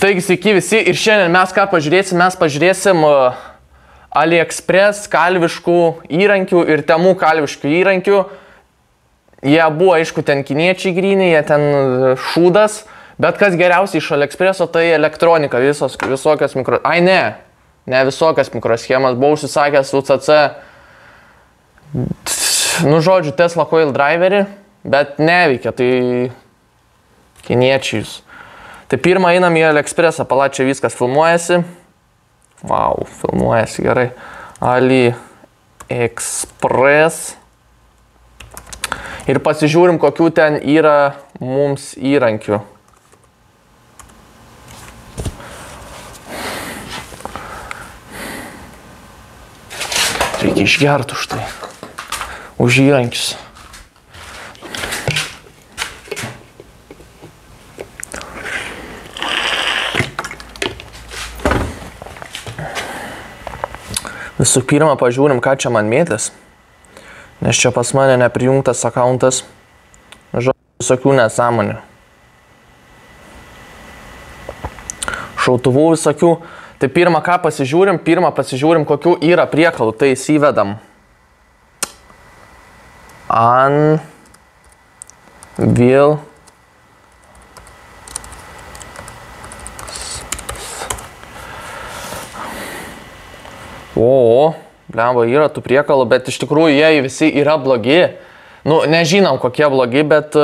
Taigi, sveiki visi ir šiandien mes ką pažiūrėsim? Mes pažiūrėsim AliExpress kalviškų įrankių ir Temu kalviškų įrankių. Jie buvo, aišku, ten kiniečiai gryniai, jie ten šūdas, bet kas geriausiai iš AliExpresso tai elektronika, visokios mikro... Ai ne visokios mikroschemas, buvau užsisakęs UCC, nu žodžiu, Tesla Coil Driverį, bet neveikia, tai kiniečiai. Tai pirmą einam į AliExpressą, palačiai viskas filmuojasi. Vau, filmuojasi gerai. AliExpress. Ir pasižiūrim, kokių ten yra mums įrankių. Reikia išgerti už tai. Už įrankius. Visų pirma, pažiūrim, ką čia man mėtės, nes čia pas mane neprijungtas akauntas, visokių nesąmonių. Šautuvų visokių. Tai pirmą, ką pasižiūrim, kokių yra priekalų, tai įsivedam. Anvil. Blemba, yra tų priekalų, bet iš tikrųjų jie visi yra blogi. Nu, nežinom, kokie blogi, bet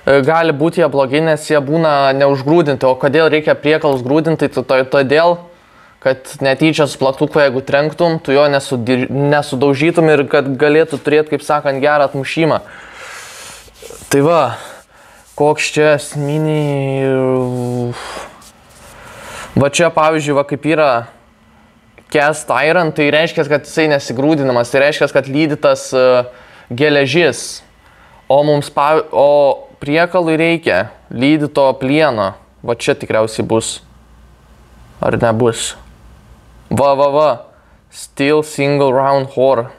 gali būti jie blogi, nes jie būna neužgrūdinti. O kodėl reikia priekalus grūdinti? Tai todėl, kad netyčia su plaktuku, jeigu trenktum, tu jo nesudaužytum ir kad galėtų turėti, kaip sakant, gerą atmušimą. Tai va, koks čia esminiai... Va čia, pavyzdžiui, va kaip yra cast iron, tai reiškia, kad jisai nesigrūdinamas, tai reiškia, kad lydytas geležis. O priekalui reikia lydyto plieno. Va čia tikriausiai bus. Ar nebus? Va. Steel single round core.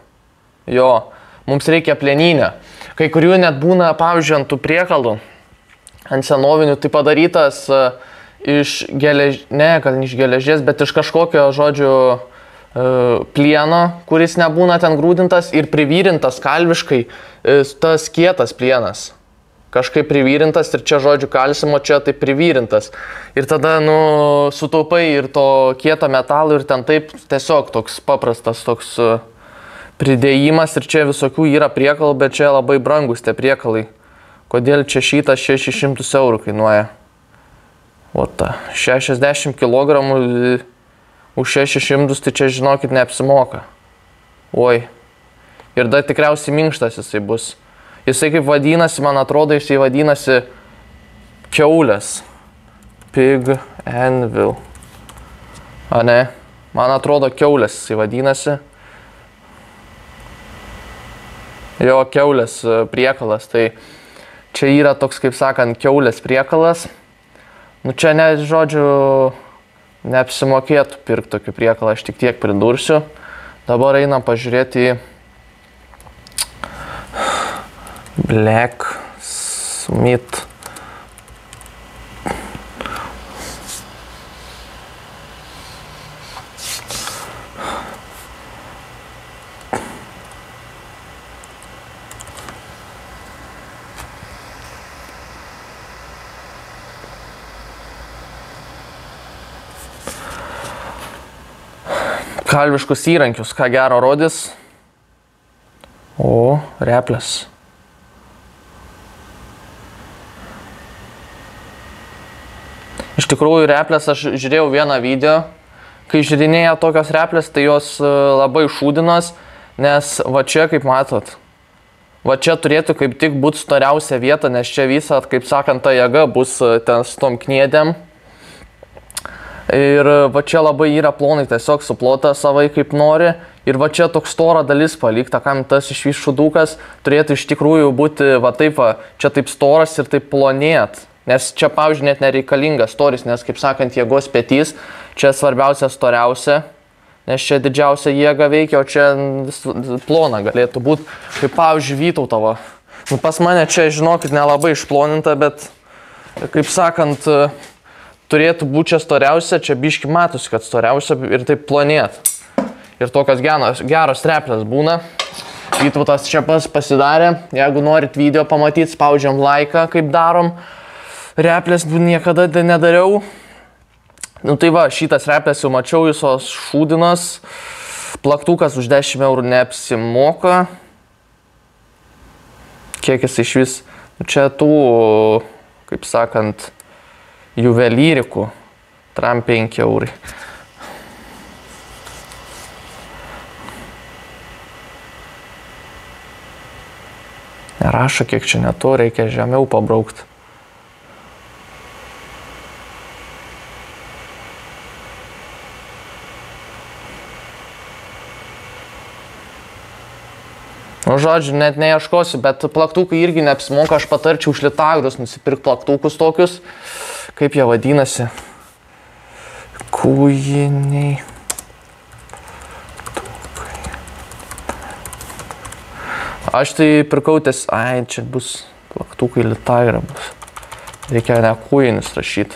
Jo, mums reikia plieninę. Kai kurių net būna, pavyzdžiui, ant tų priekalų, ant senovinių, tai padarytas iš geležies, bet iš kažkokio, žodžiu, plieno, kuris nebūna ten grūdintas ir privyrintas kalviškai, tas kietas plienas. Kažkaip privyrintas ir čia, žodžiu, kalsimo, čia tai privyrintas. Ir tada, sutaupai ir to kieto metalo ir ten taip tiesiog toks paprastas toks pridėjimas ir čia visokių yra priekalų, bet čia labai brangus tie priekalai. Kodėl čia šitas 600 eurų kainuoja? Ota, 60 kg už 600, tai čia, žinokit, neapsimoka. Oi. Ir dar tikriausiai minkštas jisai bus. Jisai kaip vadinasi, man atrodo, jisai vadinasi kiaulės. Pig anvil. A ne? Man atrodo, kiaulės jisai vadinasi. Jo, kiaulės priekalas. Tai čia yra toks, kaip sakant, kiaulės priekalas. Nu čia, žodžiu, neapsimokėtų pirkti tokį priekalą, aš tik tiek pridursiu. Dabar einam pažiūrėti į Blacksmith. Kalviškus įrankius, ką gero rodys. O, replės. Iš tikrųjų, replės, aš žiūrėjau vieną video, kai žiūrinėja tokios replės, tai jos labai šūdinos, nes va čia, kaip matot, va čia turėtų kaip tik būti storiausia vieta, nes čia visa, kaip sakant, ta jėga bus ten su tom kniedėm. Ir va čia labai yra plonai, tiesiog suplota savai kaip nori. Ir va čia toks stora dalis palikta, kam tas išvis šudukas turėtų iš tikrųjų būti va taip, čia taip storas ir taip plonėt. Nes čia, pavyzdžiui, net nereikalingas storis, nes, kaip sakant, jėgos petys, čia svarbiausia storiausia. Nes čia didžiausia jėga veikia, o čia plona galėtų būti, kaip pavyzdžiui, Vytautavo. Nu, pas mane čia, žinokit, nelabai išploninta, bet, kaip sakant, turėtų būti čia storiausia, čia biški matosi, kad storiausia ir taip plonėt. Ir tokios geros replės būna. Vytautas čia pasidarė, jeigu norit video pamatyti, spaudžiam laiką, kaip darom. Replės niekada nedariau. Nu tai va, šitas replės jau mačiau, visos šūdinos. Plaktukas už 10 eurų neapsimoka. Kiek jis iš vis, čia tų, kaip sakant, juvelyrikų, tram 5 eurai. Nerašo, kiek čia neto, reikia žemiau pabraukti. Nu, žodžiu, net neieškosiu, bet plaktukai irgi neapsimoka, aš patarčiau už Litagrus nusipirkti plaktukus tokius, kaip jie vadinasi. Kūjiniai. Aš tai pirkau čia bus plaktukai Litagra bus. Reikia ne kūjinis rašyti.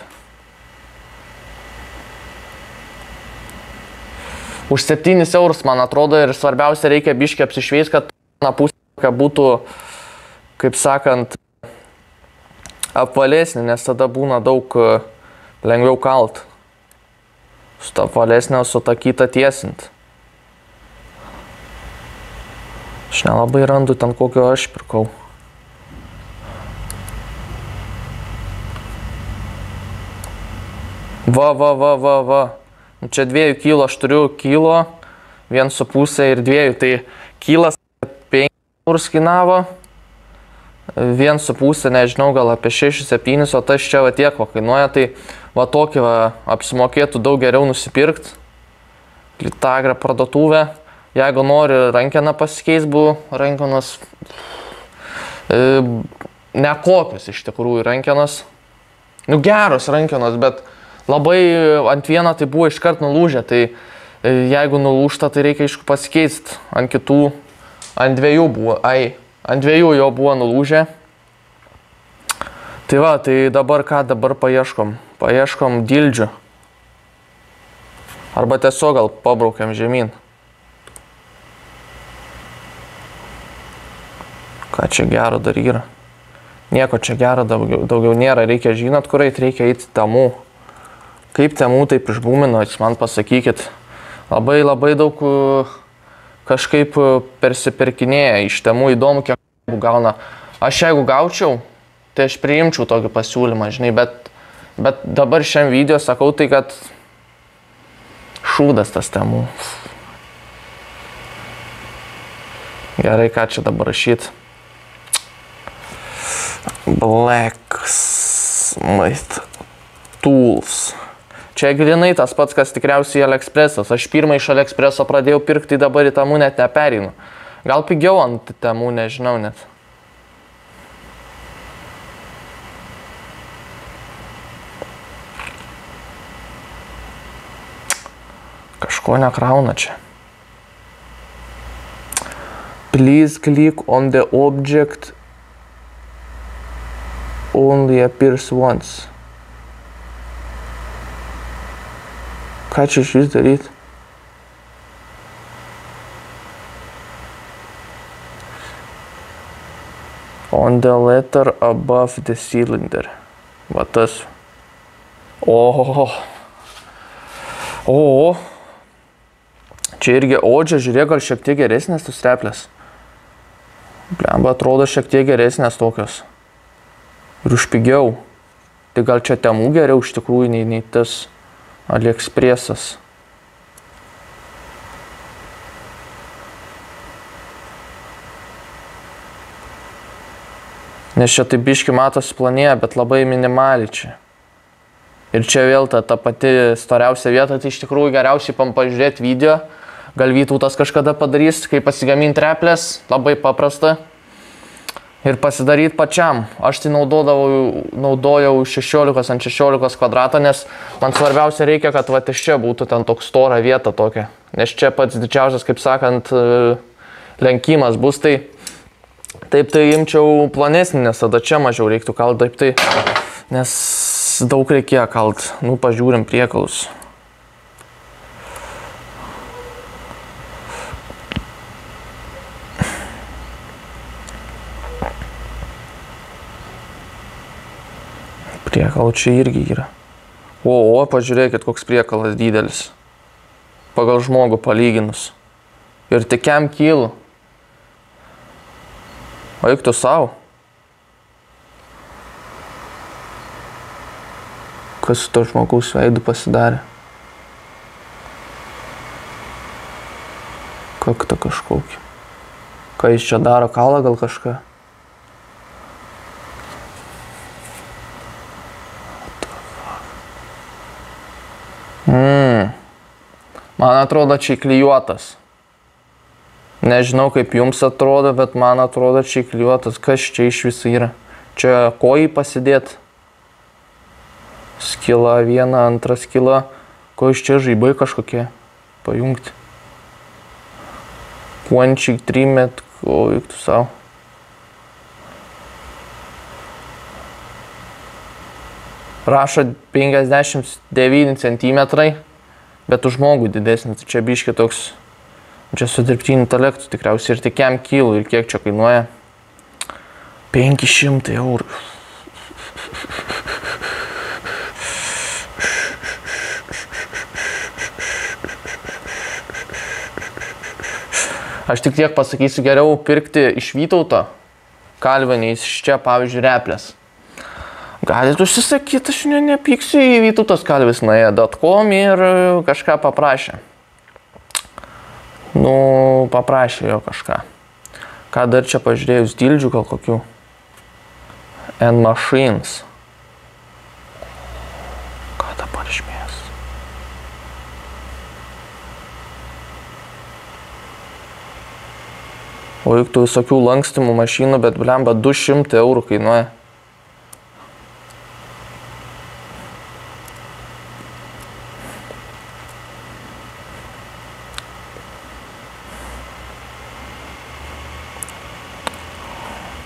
Už 7 eurus, man atrodo, ir svarbiausia reikia biškį apsišveist, kad pusė būtų, kaip sakant, apvalesnė, nes tada būna daug lengviau kalt. Su ta apvalesnė, su ta kita tiesint. Aš nelabai randu ten, kokio aš pirkau. Va. Čia 2 kilo, aš turiu kilo, 1,5 ir 2, tai kilas 5 eurus kainavo, 1,5, nežinau, gal apie 6-7, o tas čia va tiek va kainuoja, tai va tokį va apsimokėtų daug geriau nusipirkti. Litagra parduotuvė, jeigu nori rankeną pasikeis, buvo rankenos, nekokios iš tikrųjų rankenos, nu geros rankenos, bet labai ant vieno tai buvo iškart nulūžę, tai jeigu nulūžta, tai reikia aišku pasikeisti, ant kitų, ant 2 buvo, ant 2 jo buvo nulūžę. Tai va, tai dabar ką, dabar paieškom? Paieškom dildžių. Arba tiesiog gal pabraukiam žemyn. Ką čia gero dar yra? Nieko čia gero daugiau nėra, reikia žinot, kur eit, reikia eiti Temu. Kaip Temu taip išbūmino, jūs man pasakykit. Labai daug kažkaip persipirkinėja iš Temu, įdomu, kiek gauna. Aš jeigu gaučiau, tai aš priimčiau tokį pasiūlymą, žinai, bet dabar šiam video sakau tai, kad šūdas tas Temu. Gerai, ką čia dabar rašyti? Blacksmith Tools. Čia grinai tas pats, kas tikriausiai AliExpress'as. Aš pirmą iš AliExpress'o pradėjau pirkti, dabar į Temu net nepereinu. Gal pigiau ant Temu, nežinau net. Kažko nekrauna čia. Please click on the object only appears once. Ką čia iš vis daryti? On the letter above the cylinder. Va tas. O. Čia irgi odžia, žiūrėk, gal šiek tiek geresnės tos replės. Blemba, atrodo šiek tiek geresnės tokios. Ir už pigiau. Tai gal čia Temu geriau iš tikrųjų nei tas AliExpress'as. Nes čia tai biški matosi planėja, bet labai minimaliai čia. Ir čia vėl ta pati storiausia vieta, tai iš tikrųjų geriausiai pažiūrėti video. Gal Vytautas kažkada padarys, kaip pasigaminti replės, labai paprasta. Ir pasidaryti pačiam. Aš tai naudojau 16 ant 16 kvadratą, nes man svarbiausia reikia, kad va iš čia būtų ten toks stora vieta tokia. Nes čia pats didžiausias, kaip sakant, lenkimas bus, tai taip tai imčiau plonesnį, nes tada čia mažiau reiktų kalt, taip tai, nes daug reikėjo kalt. Nu, pažiūrim priekalus. Priekalų čia irgi yra. O, pažiūrėkit, koks priekalas didelis. Pagal žmogų palyginus. Ir tik jam kylu. O eik tu savo. Kas su to žmogaus veidu pasidarė? Kakta kažkokį. Ką jis čia daro, kalą gal kažką? Man atrodo, čia įklijuotas. Nežinau, kaip jums atrodo, bet man atrodo, čia įklijuotas. Kas čia iš viso yra? Čia kojai pasidėt. Skila viena, antra skila. Ko iš čia žaibai kažkokie pajungti. Kuončiai trimet, o vyktų savo. Rašo 59 centimetrai. Bet už žmogų didesnis, čia biškė toks, čia su dirbtiniu intelektu tikriausiai ir tik jam kylu ir kiek čia kainuoja. 500 eurų. Aš tik tiek pasakysiu, geriau pirkti iš Vytauto kalviniais iš čia, pavyzdžiui, replės. Galit užsisakyti, aš nepyksiu, į Vytautas kalvis nuėjo.com ir kažką paprašė. Nu, paprašė jo kažką. Ką dar čia pažiūrėjus, dildžių gal kokių? N-Machines. Ką dabar išmės? O juk tų visokių lankstimų mašinų, bet blemba 200 eurų kainuoja.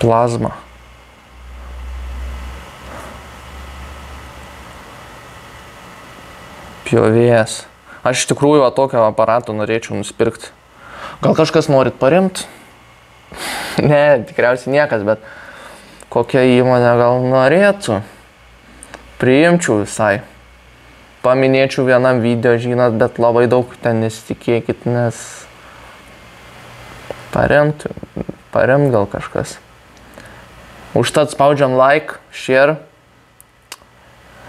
Plazma. Pjovėjas. Aš iš tikrųjų tokio aparato norėčiau nusipirkti. Gal kažkas norit parimti? Ne, tikriausiai niekas, bet kokia įmonė gal norėtų. Priimčiau visai. Paminėčiau vienam video, žinot, bet labai daug ten nesitikėkit, nes paremt gal kažkas. Užtat spaudžiam like, share,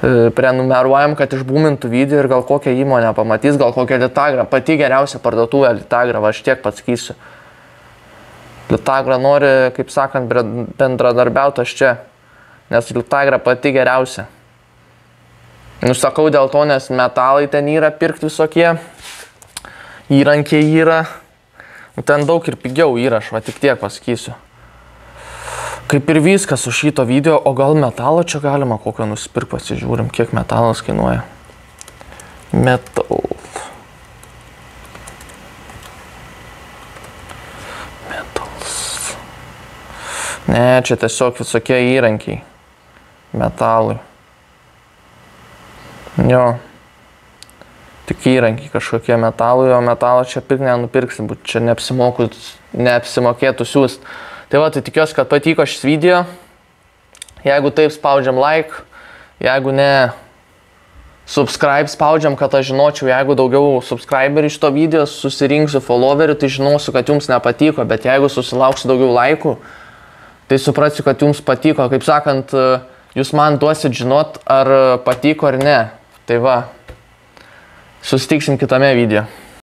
prenumeruojam, kad išbūmintų video ir gal kokią įmonę pamatys, gal kokią Litagrą. Pati geriausia parduotuvė Litagra, va aš tiek pasakysiu. Litagra nori, kaip sakant, bendradarbiauti aš čia, nes Litagra pati geriausia. Nusakau dėl to, nes metalai ten yra pirkti visokie, įrankiai yra, ten daug ir pigiau yra, aš va tik tiek pasakysiu. Kaip ir viskas su šito video, o gal metalo čia galima kokio nusipirkti, pasižiūrim, kiek metalas kainuoja. Metals. Ne, čia tiesiog visokie įrankiai. Metalui. Jo. Tik įrankiai kažkokie metalui, o metalą čia pirkti nenupirksim, bet čia neapsimokėtų siūst. Tai va, tai tikiuosi, kad patiko šis video. Jeigu taip, spaudžiam like. Jeigu ne, subscribe spaudžiam, kad aš žinočiau, jeigu daugiau subscriberių iš to video susirinksiu followerių, tai žinosiu, kad jums nepatiko. Bet jeigu susilauksiu daugiau laikų, tai suprasiu, kad jums patiko. Kaip sakant, jūs man duosit žinot, ar patiko ar ne. Tai va, susitiksim kitame video.